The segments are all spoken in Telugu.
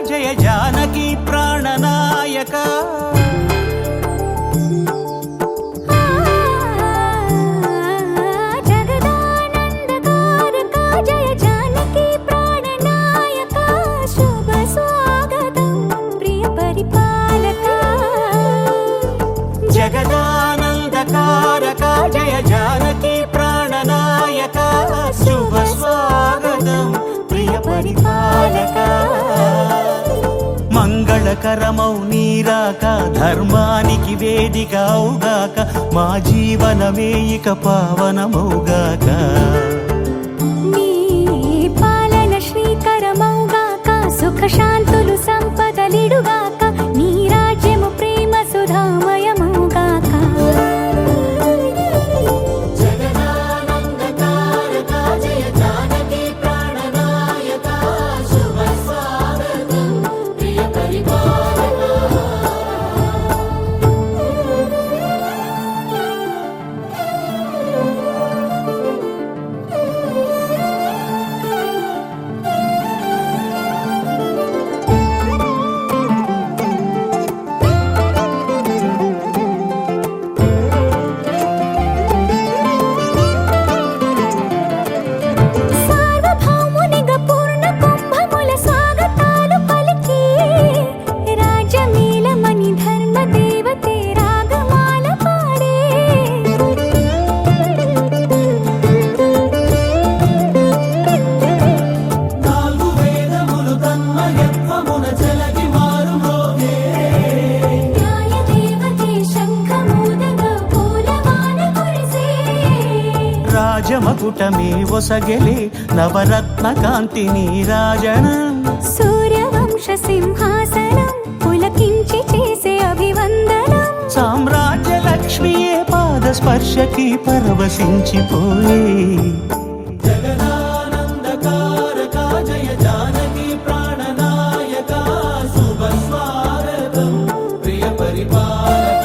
జయ జానకి ప్రాణనాయక జగదానందకారక జయ జానకి ప్రాణనాయక శుభ స్వాగతం ప్రియ పరిపాలక జగదానందకారక జయ జానకి ప్రాణనాయక శుభ స్వాగతం ప్రియ పరిపాలక మంగళకరమౌ నీరాక ధర్మానికి వేదిక అవుగాక మా జీవనమే ఇక పావనమౌగాక నీ పాలన శ్రీకరమౌగాక సుఖ శాంతులు సంపదలిడుగాక నీ రాజ్యము ప్రేమ సుధామయమౌగాక రాజమకుటమే ఒసగెలే నవరత్న కాంతి నీరాజనం సూర్యవంశ సింహాసనం పులకించి చేసే అభివందనం సామ్రాజ్య లక్ష్మియే పాద స్పర్శకి పరవశించిపోయే జగదానందకారక జయ జానకి ప్రాణనాయక శుభ స్వాగతం ప్రియ పరిపాలక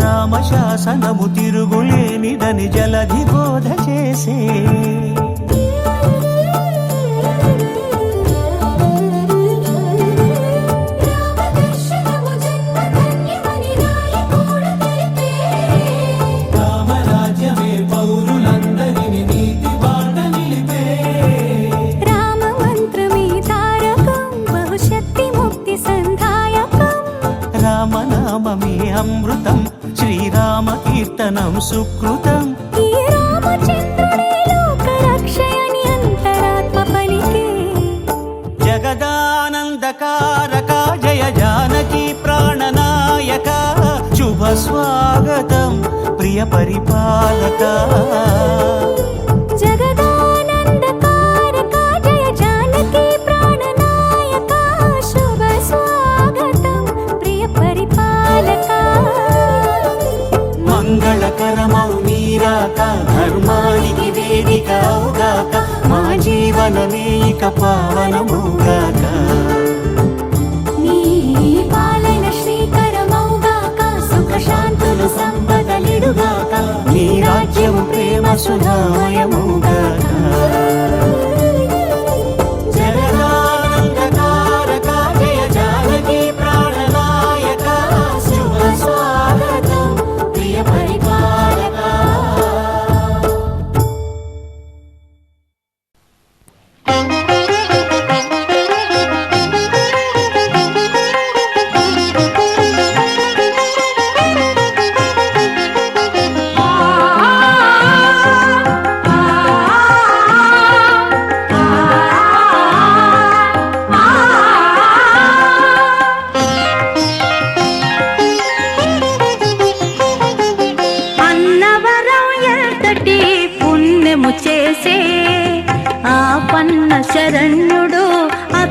రామశాసనము తిరుగులేనిదని జలధి బోధ చేసే రామరాజ్యమే పౌరులందరిని నీతి బాట నిలిపే రామ మంత్రమే తారకం బహుశక్తి ముక్తి సంధాయకం రామనామమే అమృతం శ్రీరామ కీర్తనం సుకృతం ఈ రామచంద్రుడే లోక రక్షయని అంతరాత్మ పలికే జగదానందకారక జయ జానకి ప్రాణనాయక శుభ స్వాగతం ప్రియ పరిపాలక జగదానందకారక జయ జానకి ప్రాణనాయక శుభ స్వాగతం ప్రియ పరిపాలక మంగళకరమౌ నీరాక ధర్మానికి వేదిక అవుగాక మా జీవనమే ఇక పావనమౌగాక నీ పాలన శ్రీకరమౌగాక సుఖ శాంతులు సంపదలిడుగాక నీ రాజ్యము ప్రేమ సుధామయమౌగాక జగదానందకారక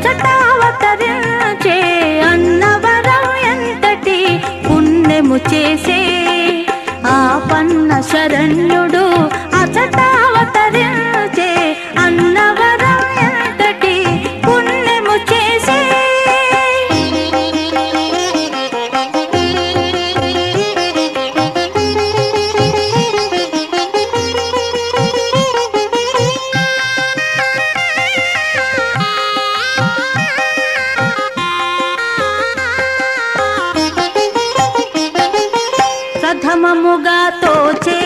అచటావతరించే అన్నవరం ఎంతటి పుణ్యము చేసే ఆపన్న శరణ్యుడు అచటావతరించే అన్నవరం ఎంతటి పుణ్యము చేసే ప్రథమముగా తోచే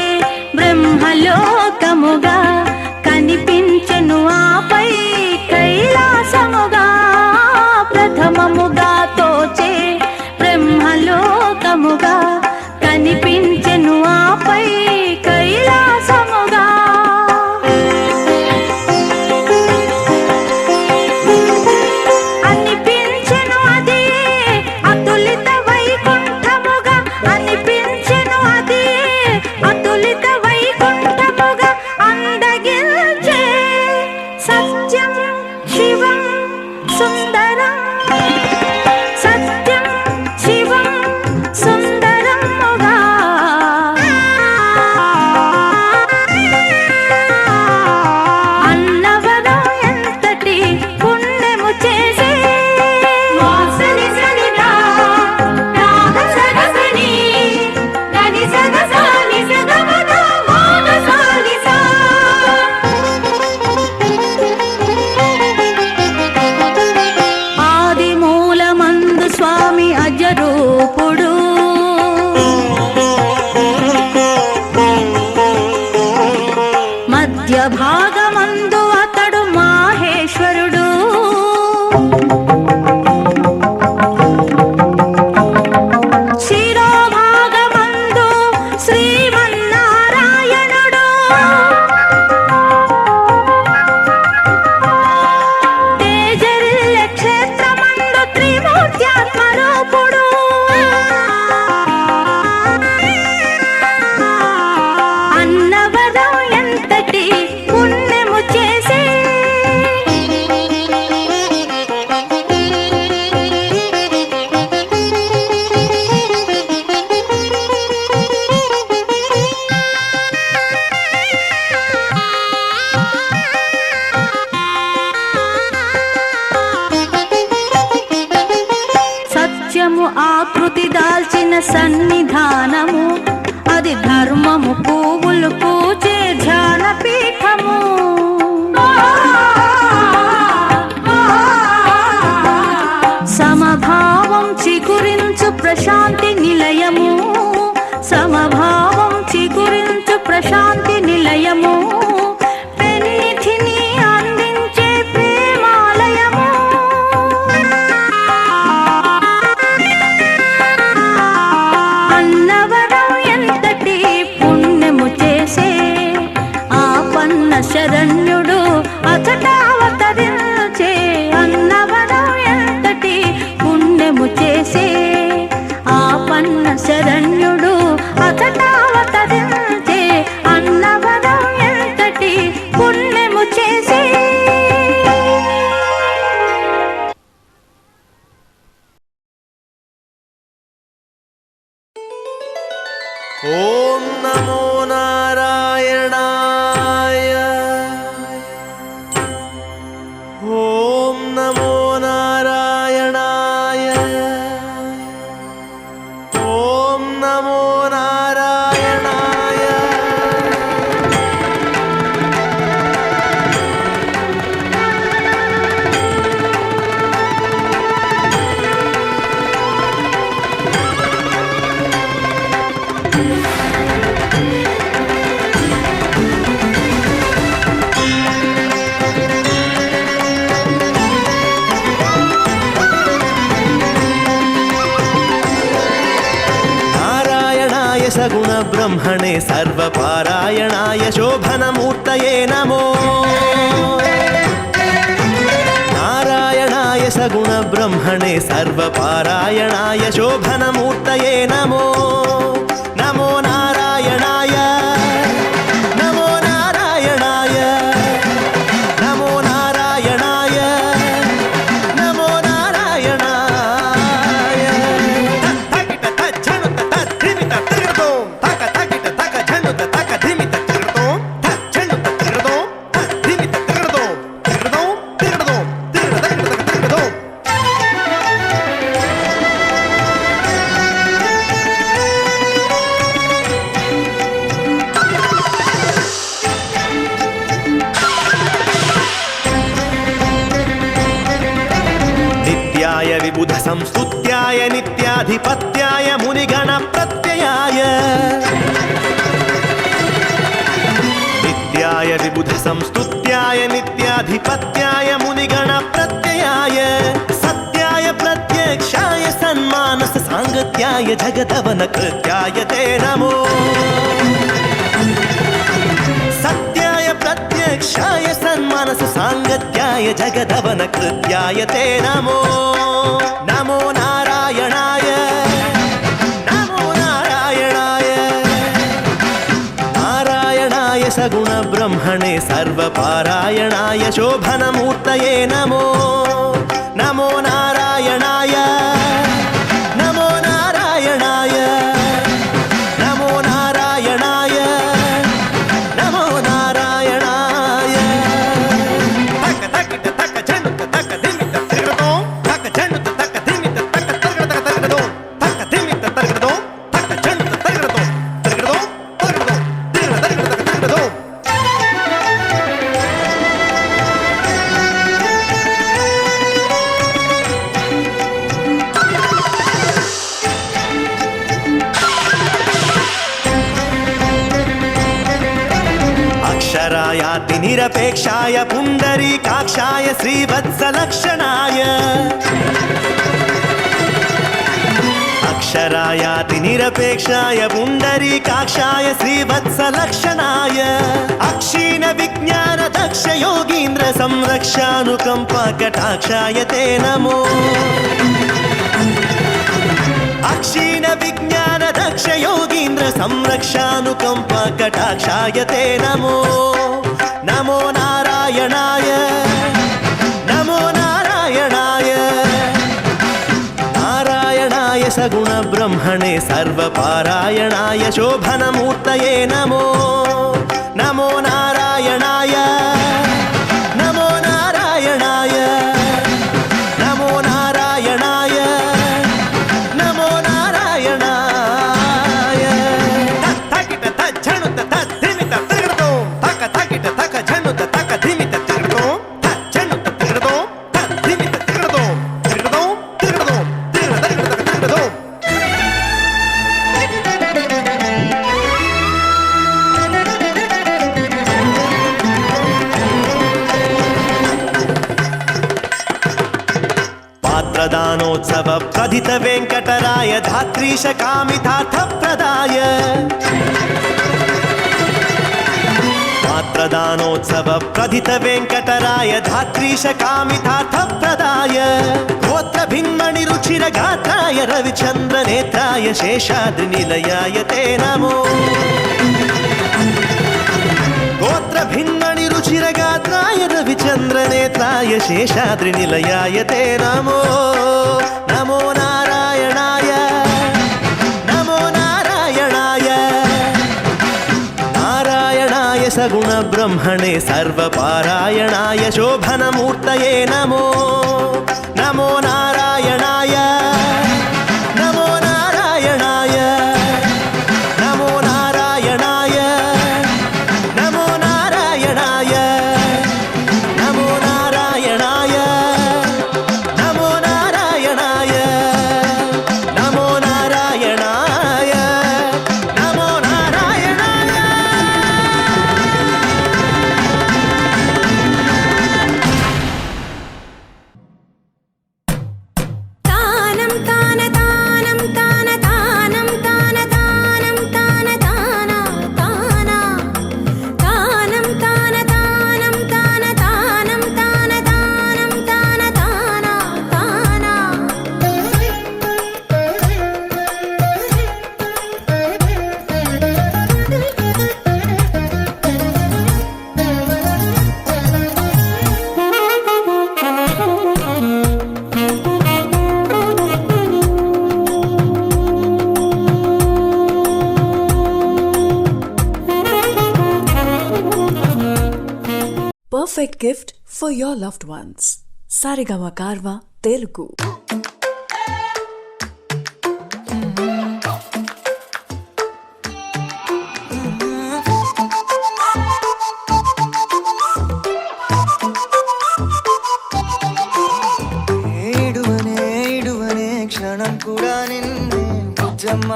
బ్రహ్మలోకముగా కనిపించెను ఆపై కైలాసముగా ప్రథమముగా తోచే బ్రహ్మలోకముగా కనిపించెను ఆపై కైలాసముగా అనిపించెను అది అతులిత వైకుంఠముగా అనిపించెను అది అతులిత వైకుంఠముగా అందగిల్చే సత్యం శివం సుందరం సత్యం శివం సుందరముగా అన్నవరం ఎంతటి పుణ్యము చేసే వాసని సనిదా రాగ సగసని గని సగసాని సగమద వాగ సానిసా ఆది మూలమందు స్వామి అజరూపుడు మధ్య భాగమందు అతడు మాహేశ్వరుడు శిరోభాగమందు శ్రీమన్నారాయణుడు తేజరిల్లె క్షేత్రమందు త్రిమూర్త్యాత్మరూపుడు అన్నవరం ఎంతటి పుణ్యము చేసే సత్యము ఆకృతి దాల్చిన సన్నిధానము అది ధర్మము పువ్వులు పూచే ధ్యాన పీఠము సమభావం చిగురించు ప్రశాంతి నిలయము సమభావం చిగురించు ప్రశాంతి నిలయము పెన్నిధిని అందించే ప్రేమాలయము అన్నవరం ఎంతటి పుణ్యము చేసే ఆపన్న శరణ్యుడు అచటావతరించే అన్నవరం ఎంతటి పుణ్యము చేసే ఆపన్న శరణ్యుడు అచటావతరించే అన్నవరం ఎంతటి పుణ్యము చేసే ఓం నమో నారాయణాయ ఓం నమో నారాయణాయ ఓం నమో నారాయణాయ సగుణ బ్రహ్మణే సర్వపారాయణాయ శోభనమూర్తయే నమో నారాయణాయ సగుణ బ్రహ్మణే సర్వపారాయణాయ శోభనమూర్తయే నమో నమో నారాయణాయ నమో నారాయణాయ నమో నారాయణాయ విబుధ సంస్తుత్యాయ నిత్యాధిపత్యాయ మునిగణ ప్రత్యయాయ నిత్యాయ విబుధ సంస్తుత్యాయ నిత్యాధిపత్యాయ మునిగణ ప్రత్యయాయ సత్యాయ ప్రత్యక్షాయ సన్మానస సాంగత్యాయ జగదవన కృత్యాయ తే నమో సత్యాయ ప్రత్యక్షాయ సన్మానస సాంగత్యాయ జగదవన కృత్యాయ తే నమో నమో నారాయణాయ నమో నారాయణాయ నారాయణాయ సగుణ బ్రహ్మణే సర్వపారాయణాయ శోభనమూర్తయే నమో నమో నారాయణాయ నమో నారాయణాయ నమో నారాయణాయ నమో నారాయణాయ తక తకిట తక జనుత తక ధిమిత తిరగదో తక జనుత తక ధిమిత తక తిరగద తిరగదో తక ధిమిత తిరగదో తక జనుత తిరగదో తిరగదో తిరగదో తిరగద తిరగదో అక్షరాయాతి నిరపేక్షాయ పుండరీకాక్షాయ శ్రీవత్సలక్షణాయ అక్షరాయాతి నిరపేక్షాయ పుండరీకాక్షాయ శ్రీవత్సలక్షణాయ అక్షీణ విజ్ఞాన దక్ష యోగీంద్ర సంరక్షానుకంప కటాక్షాయ తే నమో అక్షీణ విజ్ఞాన దక్ష యోగీంద్ర సంరక్షానుకంప కటాక్షాయ తే నమో నమో నారాయణాయ నమో నారాయణాయ నారాయణాయ సగుణ బ్రహ్మణే సర్వపారాయణాయ శోభనమూర్తయే నమో నమో నారాయణాయ నమో నారాయణాయ నమో నారాయణాయ నమో నారాయణాయ తకిట తజ్జనుత తద్ధిమిత తిరగదో తక తకిట తక జనుత తక ధిమిత తిరగదో తజ్జనుత తిరగదో తద్ధిమిత తిరగదో తిరగదో తిరగదో తిరగద తిరగదో పాత్రదానోత్సవ ప్రధిత వెంకటరాయ ధాత్రీశ కామితార్థ ప్రదాయ పాత్రదానోత్సవ ప్రధిత వెంకటరాయ ధాత్రీశ కామితార్థ ప్రదాయ గోత్ర భిన్మణి రుచిర గాత్రాయ రవిచంద్ర నేత్రాయ శేషాద్రి నిలయాయ తే నమో గోత్ర భిన్మణి రుచిర గాత్రాయ రవిచంద్ర నేత్రాయ శేషాద్రి నిలయాయ తే నమో నమో నారాయణాయ నమో నారాయణాయ నారాయణాయ సగుణ బ్రహ్మణే సర్వపారాయణాయ శోభనమూర్తయే నమో నమో నారాయణాయ నమో నారాయణాయ నమో నారాయణాయ నమో నారాయణాయ నమో నారాయణాయ నమో నారాయణాయ నమో నారాయణాయ నమో నారాయణాయ తానం తాన తానం తాన తానం తాన తానం తాన తాన తాన తానం తాన తానం తాన తానం తాన తానం తాన తాన Perfect gift for your loved ones. Sarigama Karva Telugu. కూడా నిన్నే బుజ్జమ్మ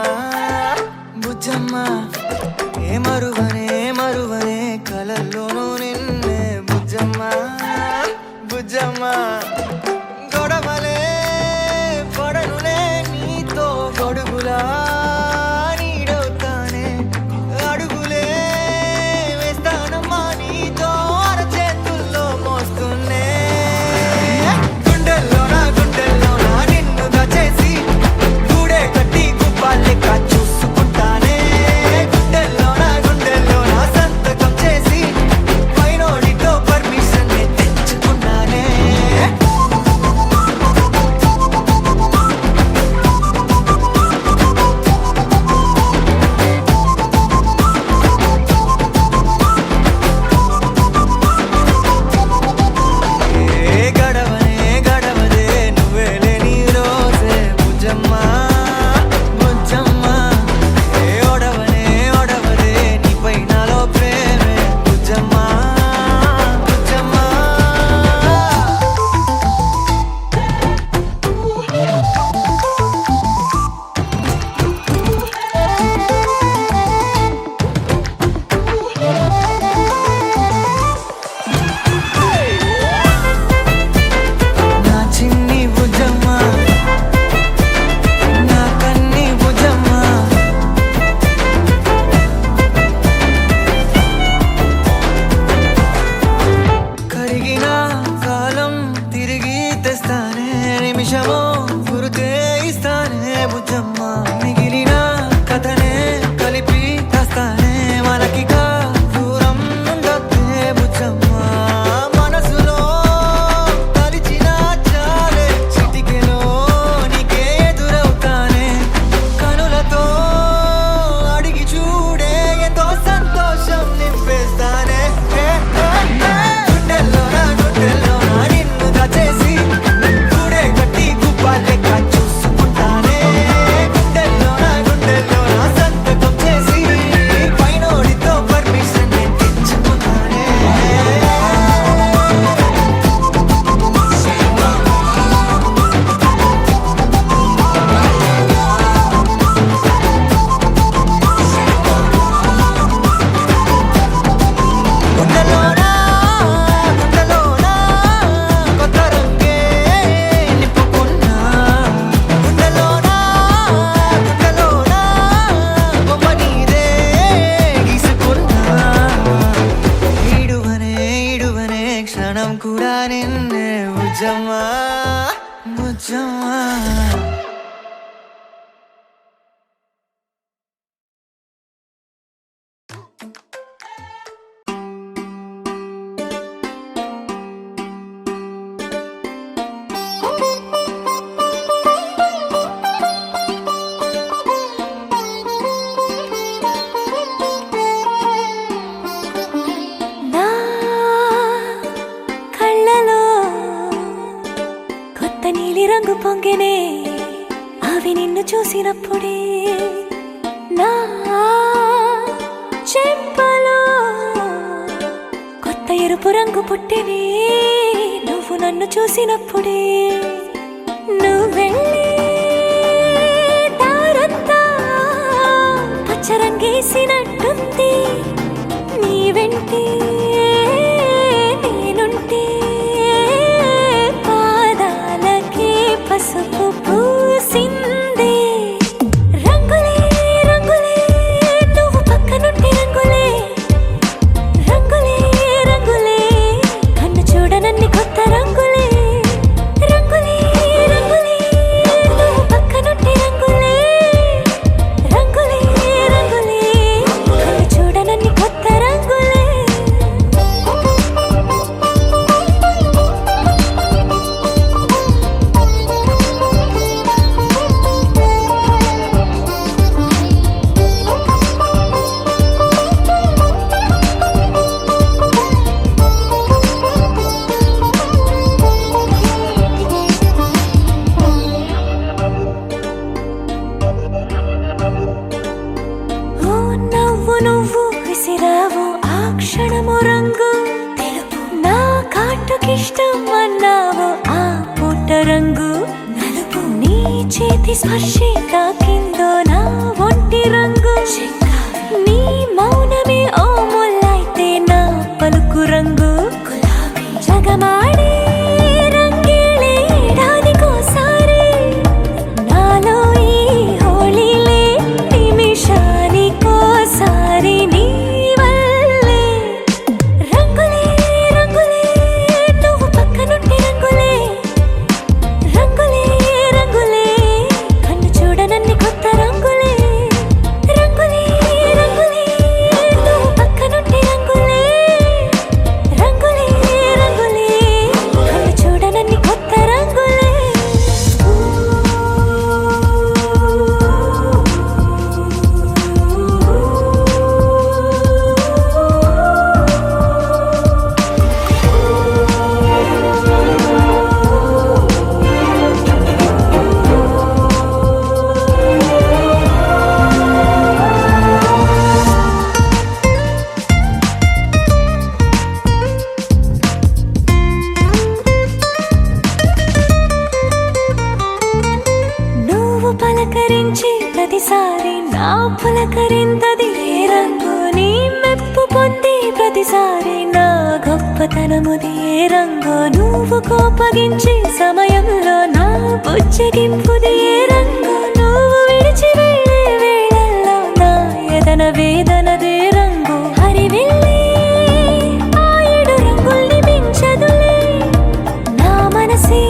బుజ్జమ్మ ఏ మరువనే మరువనే కలల్లోనూ నిన్నే బుజ్జమ్మ బుజ్జమ్మ గొడవలే పడనులే నీతో గొడుగులా నీడవుతానే అడుగులే వేస్తానమ్మా నీతో అరచేతుల్లో మోస్తున్నే గుండెల్లోనా నిన్ను దాచేసి గూడే కట్టి గుప్పాలెక్క చూసుకుంటానే గుండెల్లోనా సంతకం చేసి పైనోడితో పర్మిషన్ తెచ్చుకున్నానే గడవదే నువ్వే లేని రోజే బుజ్జమ్మ బుజ్జమ్మ ఒడవదే నీపై నాలో ప్రేమే బుజ్జమ్మ బుజ్జమ్మ నా చిన్ని బుజ్జమ్మ నా కన్ని బుజ్జమ్మ కరిగిన కాలం తిరిగి తెస్తానే నిమిషమో గురుతే ఇస్తానే బుజ్జమ్మ మిగిలిన కథనే కలిపి తెస్తానే మనకిక దూరం ఉండొద్దే బుజ్జమ్మ మనసులో తలిచిన చాలే చిటికెలో నీకే ఎదురవుతానే కనులతో అడిగి చూడే ఎంతో సంతోషం నింపేస్తానే గుండెల్లోనా నిన్ను దాచేసి గూడే కట్టి గుప్పాలెక్క చూసుకుంటానే గుండెల్లోనా సంతకం చేసి పైనోడితో పర్మిషన్ తెచ్చుకుంటానే గుండెలోనా కొత్త రంగే నింపుకున్నా గుండెలోనా బొమ్మ నీదే గీసుకున్నా ఈడువనే క్షణం కూడా నిన్నే బుజ్జమ్మ బుజ్జమ్మ నా కళ్ళలో కొత్త నీలి రంగు పొంగెనే అవి నిన్ను చూసినప్పుడే నా చెంపలో కొత్త ఎరుపు రంగు పుట్టెనే నువ్వు నన్ను చూసినప్పుడే నువ్వెళ్ళే దారంతా పచ్చరంగేసినట్టుంది నీ వెంటే నేనుంటే పాదాలకే పసుపు పూసిందే రంగులే రంగులే నువ్వు పక్కనుంటే రంగులే రంగులే రంగులే కన్ను చూడనన్ని కొత్త రంగులే రంగులే రంగులే నువ్వు పక్కనుంటే రంగులే రంగులే రంగులే కన్ను చూడనన్ని కొత్త రంగులే ఓ నవ్వు నువ్వు విసిరావు ఆ క్షణము రంగు తెలుపు నా కాటుకిష్టం అన్నావు ఆ పుట్ట రంగు నలుపు నీ చేతి స్పర్శే తాకిందో నా ఒంటి రంగు నీ మౌనమే ఓ ముల్లైతే నా పలుకు రంగు జగమాడే రంగేళే ఏడాదికోసారి నాలో ఈ హోళీలే నిమిషానికోసారి నీ వల్లే రంగులే రంగులే నువ్వు పక్కనుంటే రంగులే రంగులే రంగులే కన్ను చూడనన్ని కొత్త రంగులే రంగులే రంగులే నువ్వు పక్కనుంటే రంగులే రంగులే రంగులే కన్ను చూడనన్ని కొత్త రంగులే నువ్వు పలకరించి ప్రతిసారి నా పులకరింతది ఏ రంగు నీ మెప్పు పొంది ప్రతిసారి నా గొప్పతనముది ఏ రంగు నువ్వు కోపగించి సమయంలో నా బుజ్జగింపుది ఏ రంగు నువ్వు విడిచి వెళ్ళే వేళల్లో నా ఎదన వేదనదే రంగు హరివిల్లే ఆ ఏడు రంగుల్ని మించదులే నా మనసే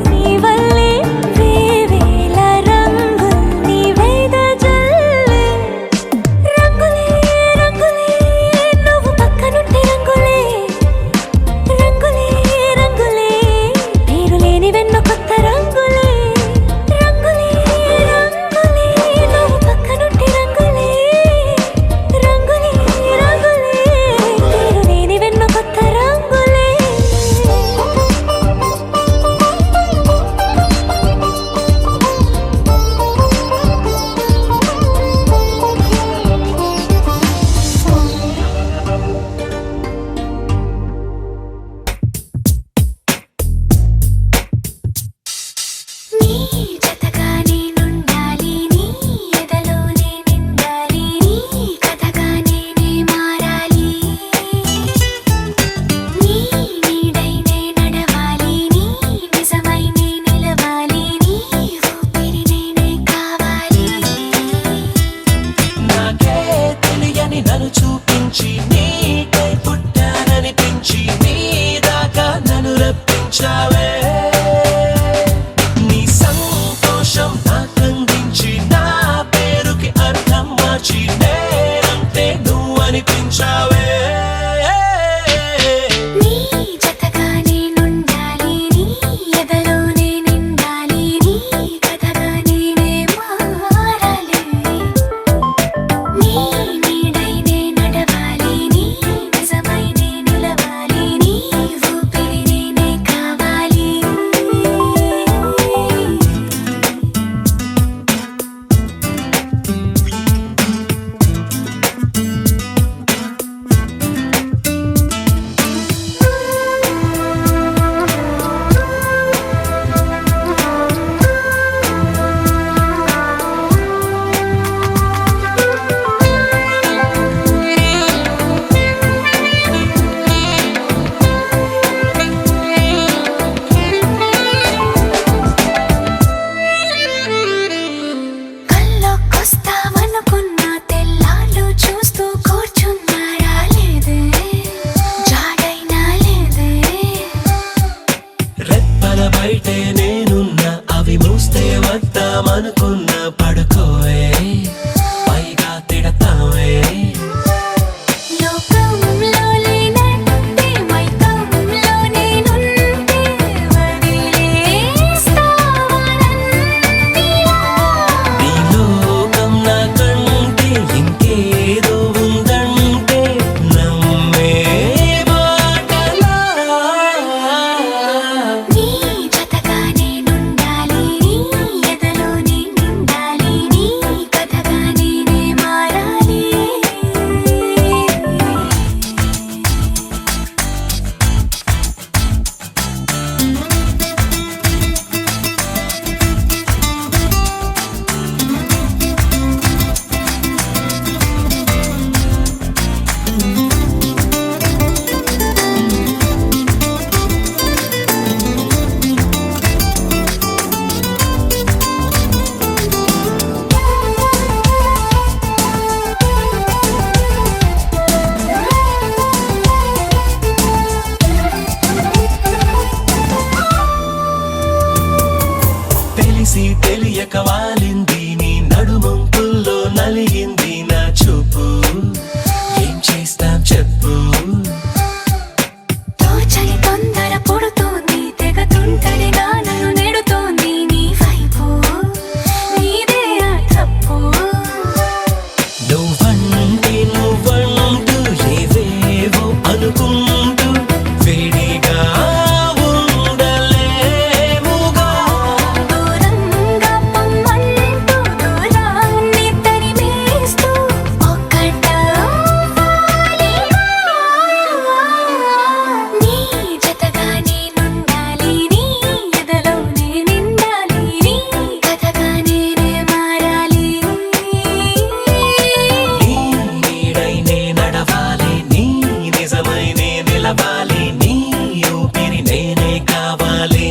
నీ వల్లే వేవేల రంగుల్ని వెదజల్లే రంగులే రంగులే నువ్వు పక్కనుంటే రంగులే రంగులే రంగులే పేరు లేని వెన్నో కొత్త రంగులే రంగులే రంగులే నువ్వు పక్కనుంటే రంగులే రంగులే రంగులే పేరు లేని వెన్నో కొత్త రంగులే నీ జతగా నేనుండాలి నీ ఎదలోనే నిండాలి నీ కథగా నేనే మారాలి నీ నీడైనే నడవాలి నీ నిజమై నే నిలవాలి నీ ఊపిరి నేనే కావాలి నాకే తెలియని నన్ను చూపించి నీకై పుట్టాననిపించి నీ దాకా నన్ను రప్పించావే నీ సంతోషం నాకందించి నా పేరుకి అర్థం మార్చి నేనంటే నువ్వు అనిపించావే నీ జతగా నేనుండాలి నీ ఎదలోనే నిండాలి నీ కథగా నేనే మారాలి నీ నీడైనే నడవాలి నీ నిజమై నే నిలవాలి నీ ఊపిరి నేనే కావాలి కల్లోకొస్తావనుకున్న తెల్లాళ్ళు చూస్తూ కూర్చున్నారా లేదే జాడైనా లేదే రెప్పల బయటే నేనున్నా అవి మూస్తే వద్దామనుకున్నా పడుకోవే పైగా తిడతావే లోకంలో లేనంటే మైకంలో నేనుంటే వదిలేస్తావా నన్నిలా? నీ లోకం నాకంటే ఇంకేదో ఉందంటే నమ్మే మాటలా నీ జతగా నేనుండాలి నీ ఎదలోనే నిండాలి నీ తెలిసి తెలియక వాలింది నీ నడుమంపుల్లో నలిగింది నా చూపు ఏం చేస్తాం చెప్పు తోచని తొందర పుడుతోంది తెగ తుంటరిగా నన్ను నెడుతోంది నీ వైపు నీదే ఆ తప్పు నువ్వంటూ ఏవేవో అనుకుంటూ వేడిగా ఉండలేముగా దూరంగా పొమ్మంటూ దూరాన్ని తరిమేస్తూ ఒక్కటవ్వాలి నీ జతగా నేనుండాలి నీ ఎదలోనే నిండాలి నీ కథగా నేనే మారాలి నీ నీడై నే నడవాలి నీ నిజమై నే నిలవాలి నీ ఊపిరి నేనే కావాలి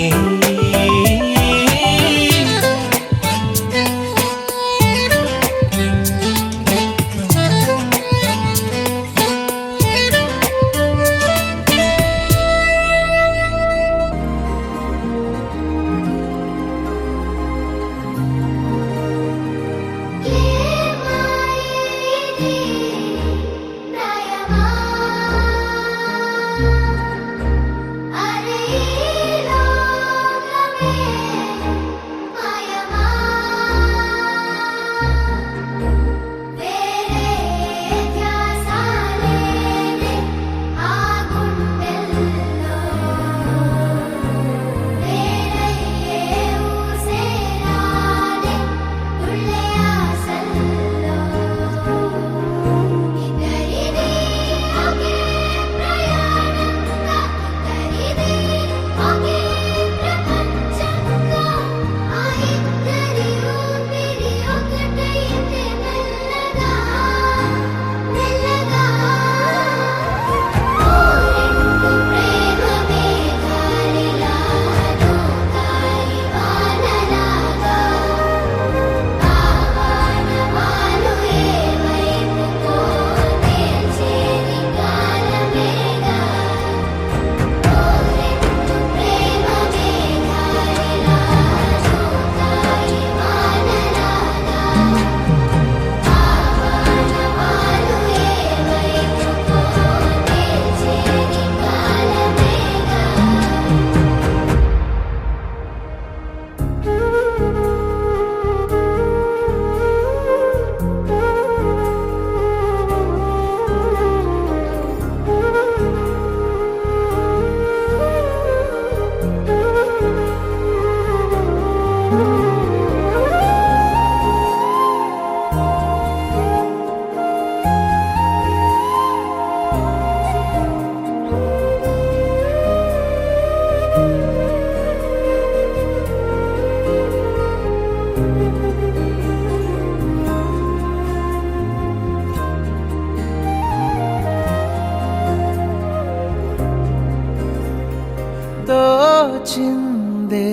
తోచిందే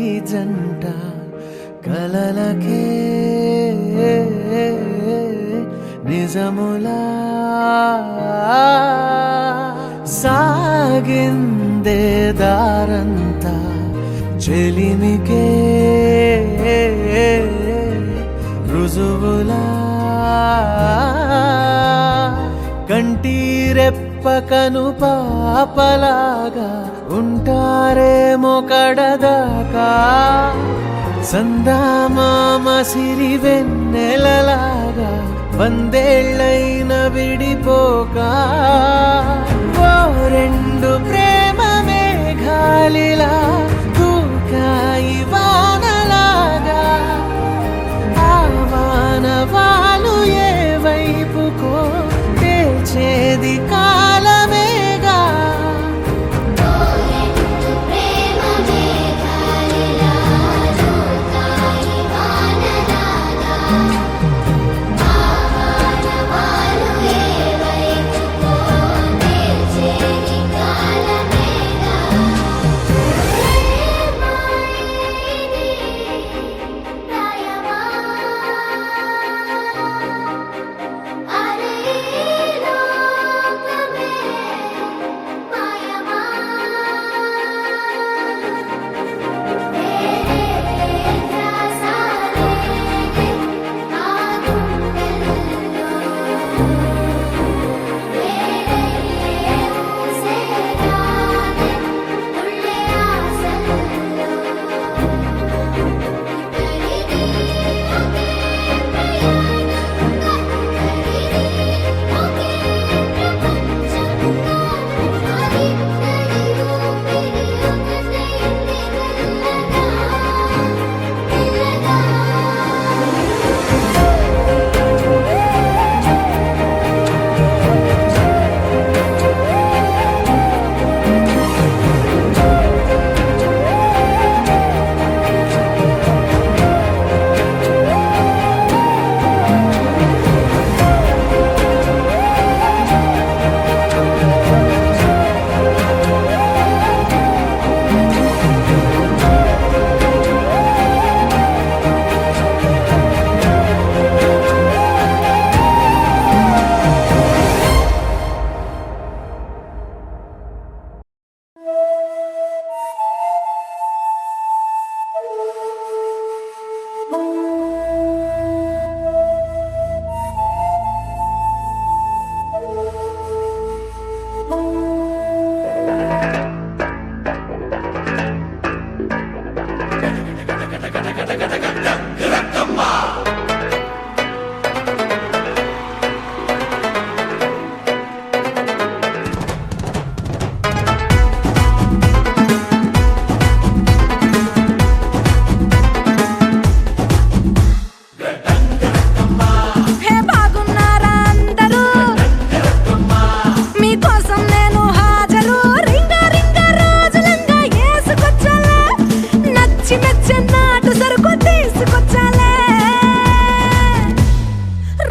ఈ జంట కలలకే నిజములా సాగిందే దారంతా చెలిమికే రుజువులా కంటిరెప్పకను పాపలాగా ఉంటారేమో కడదాకా సందామామ సిరి వెన్నెలలాగా వందేళ్ళైన విడిపోక ఓ రెండు ప్రేమ మేఘాలిలా దూకాయి వానలాగా ఆ వానవాలు ఏ వైపుకో తెల్చేది కాలమేగా హే బాగున్నారా అందరూ మీకోసం నేను హాజరు రింగా రింగా రోజులంగా ఏసుకొచ్చాలే నచ్చి నచ్చి నాటు సరుకు తీసుకొచ్చాలే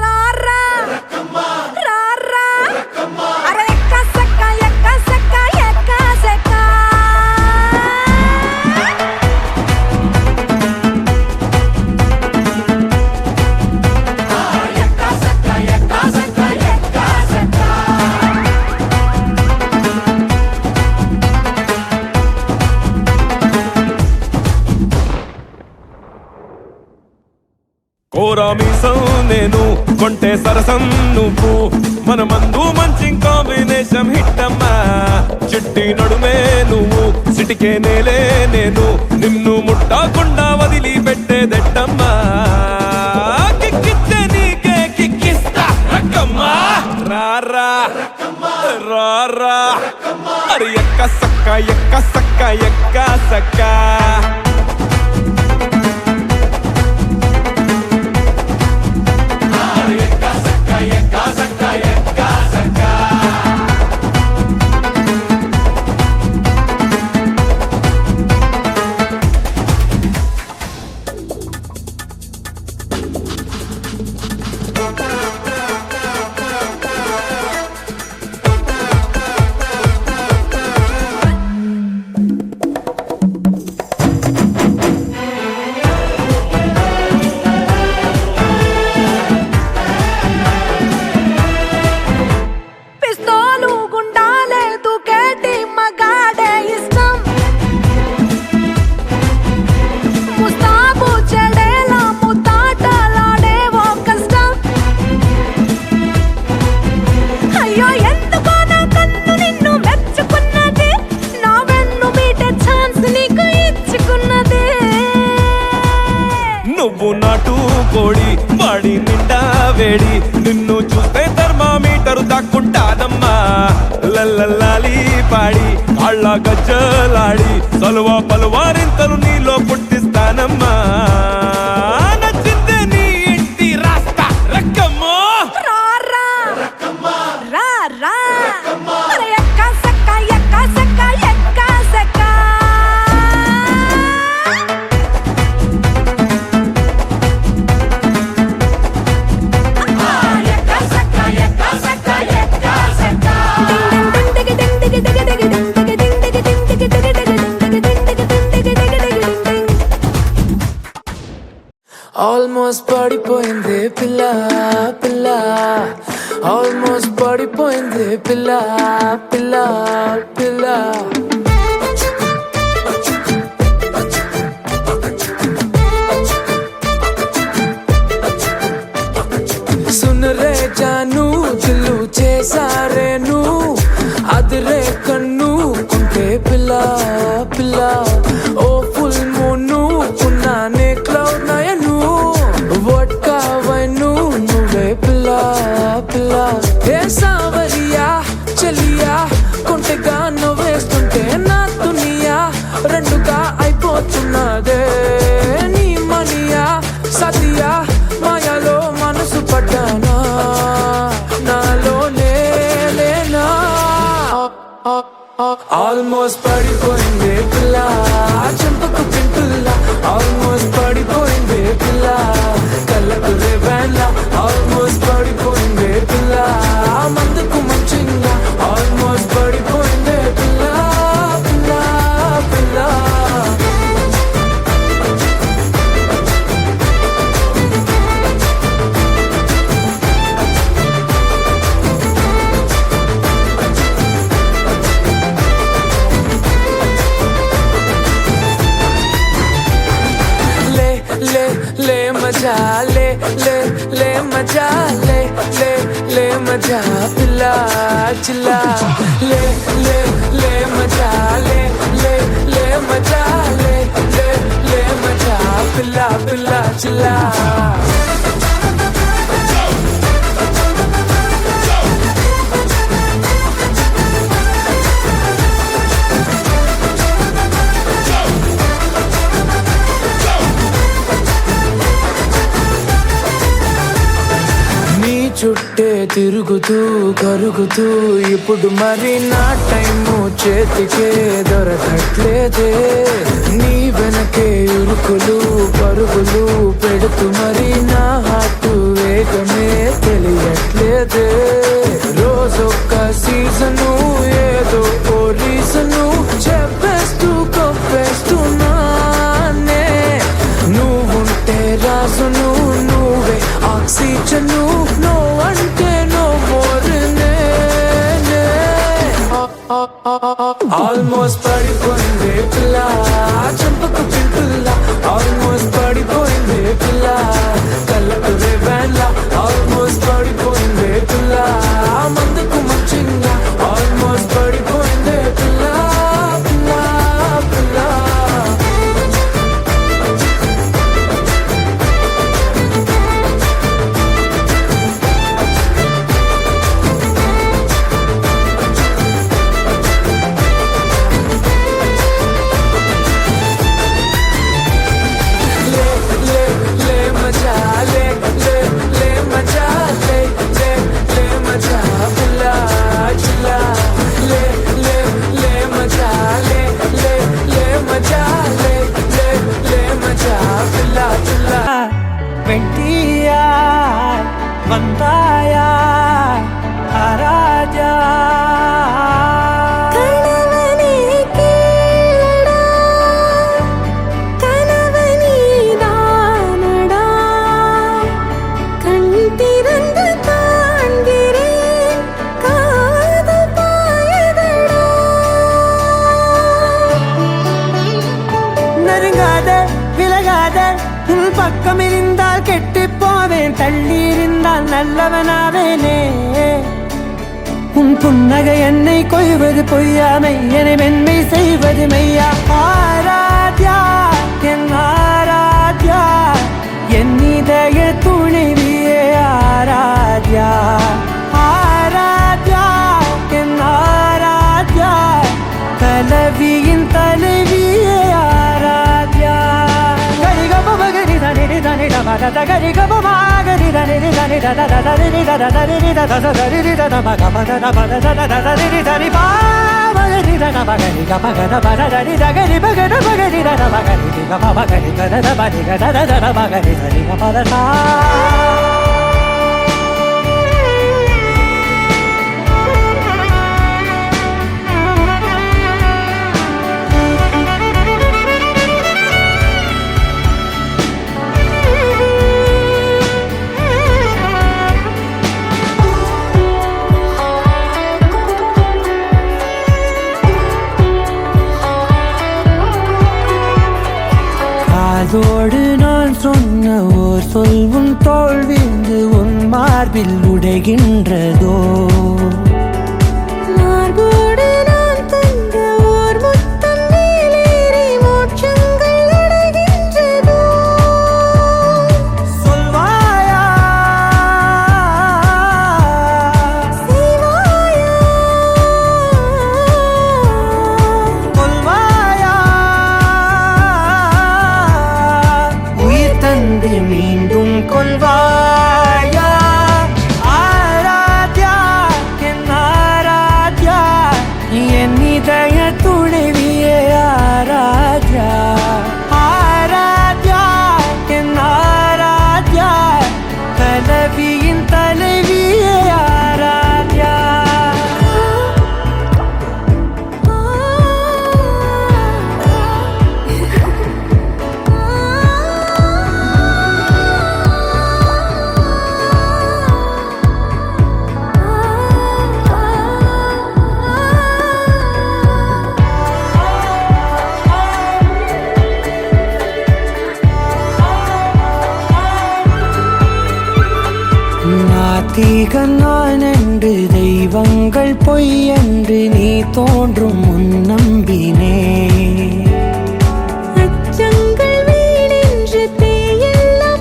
రారా రారా అరే ఎక్క సక్క ఎక్క సక్క ఎక్క సక్క కోరామీసం నేను కొంటే సరసం నువ్వు మన మందు మంచి కాంబినేషన్ హిట్టమ్మా చిట్టి నడుమే నువ్వు సిటికే నేలే నేను నిన్ను ముట్టకుండా వదిలి పెట్టేదెట్టమ్మా కిక్కిస్తే నీకే కిక్కిస్తా రక్కమ్మా రారా రారా అరే ఎక్క సక్క ఎక్క సక్క ఎక్క సక్క పిస్తోలు గుండాలే దూకేటి మగాడే ఇష్టం ముస్తాబు చెడేలా ముతాటలాడే ఓ కష్టం అయ్యో ఎందుకో నా కన్ను నిన్ను మెచ్చుకున్నది నా వెన్ను మీటే ఛాన్స్ నీకు ఇచ్చుకున్నది నువ్వు నాటు కోడి వాడి నిండా వేడి నిన్ను చూస్తే థర్మామీటర్ దాక్కుంటానమ్మా లల్లల్లాలి పాడి కాళ్ళ గజ్జలాడి సలువా పలువారింతలు నీలో పుట్టిస్తానమ్మా నచ్చిందే నీ ఇంటి రాస్తా రక్కమ్మో రారా రారా అరే ఎక్క సక్క ఎక్క సక్క ఎక్క సక్క ఆల్మోస్ట్ పడిపోయింది పిల్ల పిల్ల ఆల్మోస్ట్ పడిపోయింది పిల్ల పిల్ల పిల్ల సున్ రే జాను దిల్లు చేసారేను అదిరే కన్ను కుంటే పిల్ల పిల్ల ఓ ఫుల్ మూను ఉన్నానే క్లౌడ్ నయను వడ్కా వైను నువ్వే పిల్ల పిల్ల ఏ సావరియా చెలియా కొంటెగా నవ్వేస్తుంటే నా దునియా రెండుగా అయిపోతున్నదే నీ మనియా సతియా మాయాలో మనసు పడ్డానా నాలోనే లేనా ఆల్మోస్ట్ పడిపోయింది పిల్ల చెంపకు పింటుల్ల ఆల్మోస్ట్ పడిపోయింది పిల్ల కళ్ళకు రేవెన్ల ఆల్మోస్ట్ పడిపోయింది పిల్ల మందుకు మంచిగా ఆల్మోస్ట్ పడిపోయింది పిల్ల పిల్ల పిల్ల ले मजा ले मजा ले मजा पिला चिल्ला ले मजा ले मजा ले मजा पिला சில்லா చుట్టే తిరుగుతూ కరుగుతూ ఇప్పుడు మరి నా టైము చేతికే దొరకట్లేదే నీ వెనకే ఉరుకులు పరుగులు పెడుతూ మరి నా హార్ట్ వేగమే తెలియట్లేదే రోజొక్క సీజను ఏదో ఓ రీజను చెప్పేస్తూ కొప్పేస్తున్నానే నువ్వుంటే రాజును నువ్వే ఆక్సిజను నో అంటే నో మోర్ ఆల్మోస్ట్ పడిపోయింది పిల్ల చంపకు పిల్ల ఆల్మోస్ట్ పడిపోయింది పిల్ల కళ్ళకు రేవెన్లా ఆల్మోస్ట్ పడిపోయింది పిల్ల మందుకు మంచిగా ఆల్మోస్ట్ పడిపోయింది పిల్ల పిల్ల పిల్ల பக்கமிருந்தால் கெட்டு போவேன் தள்ளி இருந்தால் நல்லவனாவேனே உன் புன்னகை என்னை கொய்வது பொய்யாமை என்னை மென்மை செய்வது மெய்யா ஆராத்யா என் ஆராத்யா என் இதய துணைவியே ஆராத்யா ஆராத்யா என் ஆராத்யா கலவியின் தலைவியே ஆராத்யா గరి గమ గరి దని దని ద ద ద రి ద ద రి ద ద ద రి ద ద మ గమ ద ద మ ద ద ద రి ద రి పా మ రి ద న మ గరి గమ గ ద మ ద ద రి ద గరి మ గ ద మ గరి ద ద మ గరి ది గమ మ గరి గ ద ద మ రి గ ద ద ద మ గరి ద రి గ మ ద సా அதோடு நான் சொன்ன ஓர் சொல் உன் தோல் விந்து உன் மார்பில் உடைகின்றதோ மார்போடு நான் தந்த ஓர் முத்தம் மேலேறி மோட்சங்கள் அடைகின்றதோ சொல்வாயா செய்வாயா கொல்வாயா மீண்டும் கொள்வாயா ஆராத்யா என் ஆராத்யா என் இதய துணைவியே ஆராத்யா ஆராத்யா என் ஆராத்யா கலவியின் தலைவியே ஆராத்யா நாத்திகன் நான் என்று தெய்வங்கள் பொய் என்று நீ தோன்றும் முன் நம்பினே அச்சங்கள் வீடென்று தேயெல்லாம்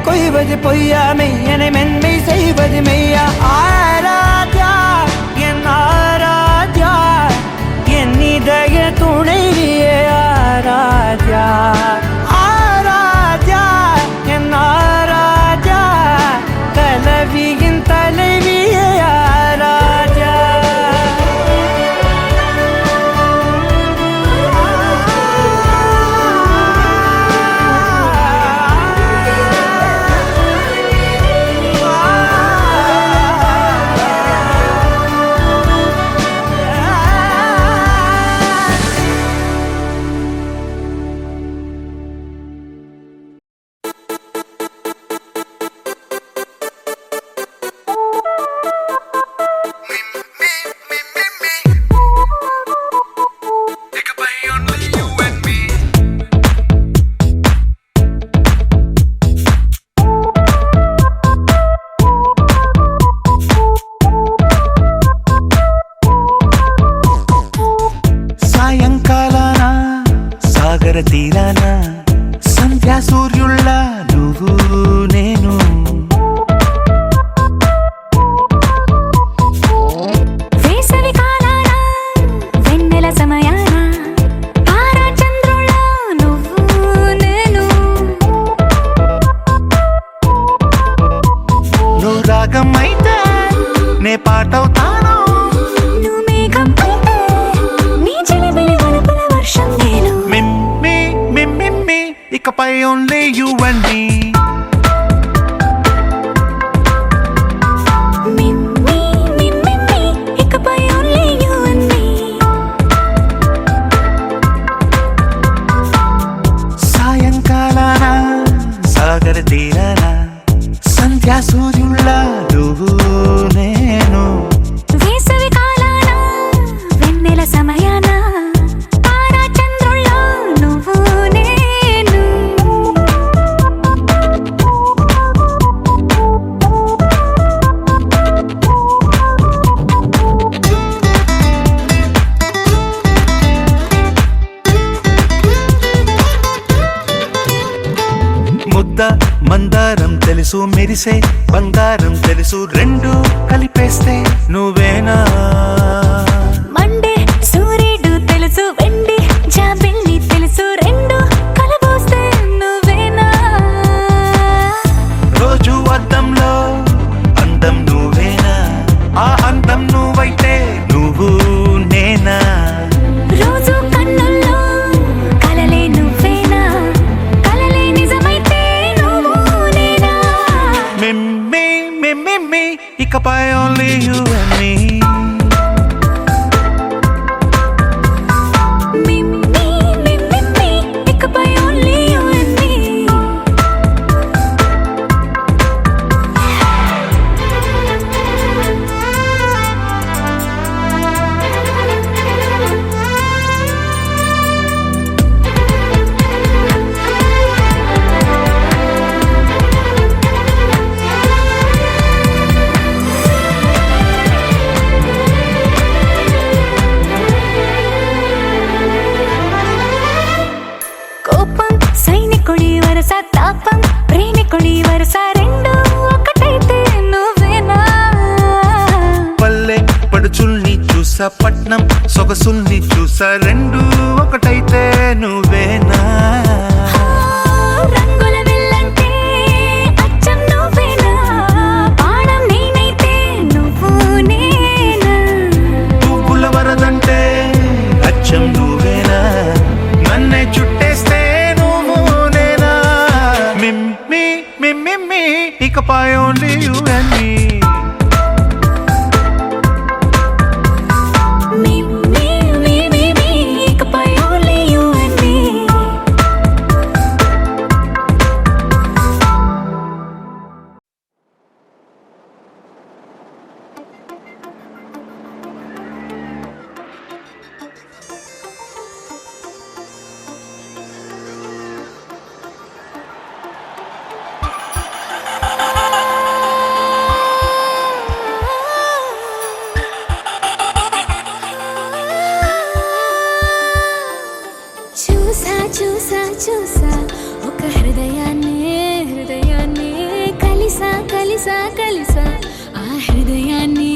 கொய்வது பொய்யா மெய்யனை மென்மை செய்வது மெய்யா ஆராத்யா என் ஆராத்யா என் இதய துணைவியே ஆராத்யா ஆராத்யா என் ஆராத்யா கலவியின் தலைவியே ஆராத்யா సాగర తీరాన సంధ్యా సూర్యుళ్ళ నువ్వు నేను వేసవి కాలాన వెన్నెల సమయాన తారా చంద్రుళ్ళ నువ్వు నేను నువ్వు రాగం అయితే నే పాటవుతాను నువ్వు మేఘం అయితే నీ చిలిపిలి వలపుల వర్షం నేను మిమ్మి మిమ్మి ఇకపై ఓన్లీ యు అండ్ మీ మిమ్మి మిమ్మి ఇకపై ఓన్లీ యు అండ్ మీ సాయంకాలాన సాగర తీరాన సంధ్యా సూర్యుళ్ళ నువ్వు నేను వేసవి కాలాన వెన్నెల సమయాన తారా చంద్రుళ్ళ నువ్వు నేను ముద్ద మందారం తెలుసు మెరిసే బంగారం తెలుసు రెండు కలిపేస్తే నువ్వేనా మండే సూర్యుడు తెలుసు వెండి జాబిల్లి తెలుసు రెండు కలబోస్తే నువ్వేనా రోజు అద్దంలో అందం నువ్వేనా ఆ అందం నువ్వైతే నువ్వు నేనా రోజు కన్నుల్లో కలలే నువ్వేనా కలలే నిజమైతే నువ్వు నేనా మిమ్మి మిమ్మి ఇకపై ఓన్లీ యు అండ్ మీ మిమ్మి మిమ్మి ఇకపై ఓన్లీ యు అండ్ మీ కోపం సైనికుడి వరస తాపం ప్రేమికుడి వరస రెండు ఒకటైతే నువ్వేనా పల్లె పడుచుల్ని చూసా పట్నం సొగసుల్ని చూసా రెండు ఒకటైతే నువ్వేనా రంగుల విల్లంటే అచ్చం నువ్వేనా బాణం నేనైతే నువ్వు నేనా పువ్వుల వరదంటే అచ్చం నువ్వేనా నన్నే చుట్టేస్తే నువ్వు నేనా మిమ్మి మిమ్మి ఇకపై ఓన్లీ యు అండ్ మీ మిమ్మి మిమ్మి ఇకపై ఓన్లీ యు అండ్ మీ చూసా చూసా చూసా ఒక హృదయాన్ని కలిసా కలిసా కలిసా ఆ హృదయాన్ని